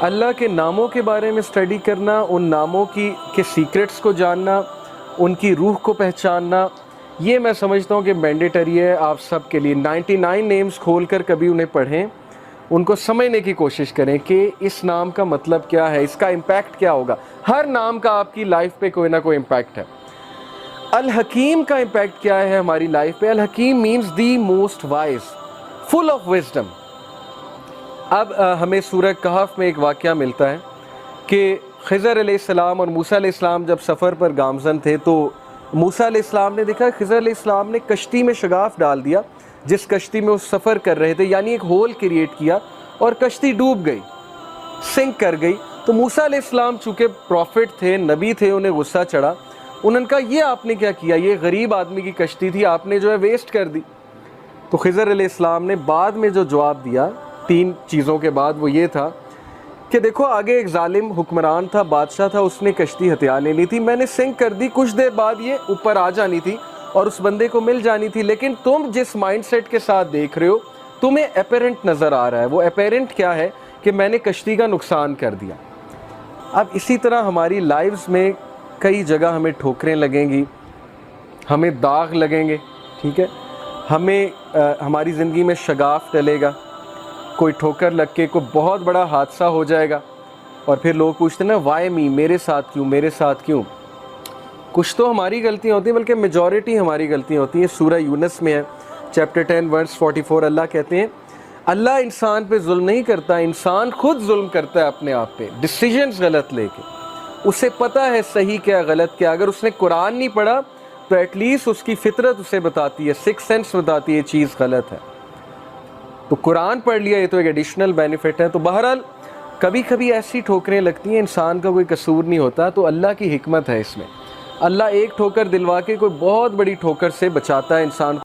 اللہ کے ناموں کے بارے میں اسٹڈی کرنا، ان ناموں کے سیکرٹس کو جاننا، ان کی روح کو پہچاننا، یہ میں سمجھتا ہوں کہ مینڈیٹری ہے آپ سب کے لیے۔ 99 نیمز کھول کر کبھی انہیں پڑھیں، ان کو سمجھنے کی کوشش کریں کہ اس نام کا مطلب کیا ہے، اس کا امپیکٹ کیا ہوگا۔ ہر نام کا آپ کی لائف پہ کوئی نہ کوئی امپیکٹ ہے۔ الحکیم کا امپیکٹ کیا ہے ہماری لائف پہ؟ الحکیم means the most wise, full of wisdom. اب ہمیں سورہ کہف میں ایک واقعہ ملتا ہے کہ خضر علیہ السلام اور موسیٰ علیہ السلام جب سفر پر گامزن تھے تو موسیٰ علیہ السلام نے دیکھا خضر علیہ السلام نے کشتی میں شگاف ڈال دیا، جس کشتی میں وہ سفر کر رہے تھے، یعنی ایک ہول کریٹ کیا اور کشتی ڈوب گئی، سنک کر گئی۔ تو موسیٰ علیہ السلام چونکہ پروفٹ تھے، نبی تھے، انہیں غصہ چڑھا، انہوں نے کہا یہ آپ نے کیا کیا، یہ غریب آدمی کی کشتی تھی، آپ نے جو ہے ویسٹ کر دی۔ تو خضر علیہ السلام نے بعد میں جو جواب دیا 3 چیزوں کے بعد، وہ یہ تھا کہ دیکھو آگے ایک ظالم حکمران تھا، بادشاہ تھا، اس نے کشتی ہتھیا لے لی تھی، میں نے سنک کر دی، کچھ دیر بعد یہ اوپر آ جانی تھی اور اس بندے کو مل جانی تھی، لیکن تم جس مائنڈ سیٹ کے ساتھ دیکھ رہے ہو تمہیں اپیرنٹ نظر آ رہا ہے۔ وہ اپیرنٹ کیا ہے کہ میں نے کشتی کا نقصان کر دیا۔ اب اسی طرح ہماری لائفز میں کئی جگہ ہمیں ٹھوکریں لگیں گی، ہمیں داغ لگیں گے، ٹھیک ہے، ہمیں ہماری زندگی میں شگاف ڈلے گا، کوئی ٹھوکر لگ کے کوئی بہت بڑا حادثہ ہو جائے گا، اور پھر لوگ پوچھتے ہیں نا وائی می، میرے ساتھ کیوں، میرے ساتھ کیوں؟ کچھ تو ہماری غلطیاں ہوتی ہیں، بلکہ میجورٹی ہماری غلطیاں ہوتی ہیں۔ سورہ یونس میں ہے چیپٹر 10 ورس 44، اللہ کہتے ہیں اللہ انسان پہ ظلم نہیں کرتا، انسان خود ظلم کرتا ہے اپنے آپ پہ، ڈیسیژنز غلط لے کے۔ اسے پتہ ہے صحیح کیا غلط کیا، اگر اس نے قرآن نہیں پڑھا تو ایٹ لیسٹ اس کی فطرت اسے بتاتی ہے، 6 سینس بتاتی ہے یہ چیز غلط ہے۔ تو قرآن پڑھ لیا، یہ تو ایک ایڈیشنل بینیفٹ ہے۔ تو بہرحال کبھی کبھی ایسی ٹھوکریں لگتی ہیں، انسان کا کوئی قصور نہیں ہوتا، تو اللہ کی حکمت ہے اس میں۔ اللہ ایک ٹھوکر دلوا کے کوئی بہت بڑی ٹھوکر سے بچاتا ہے انسان کو۔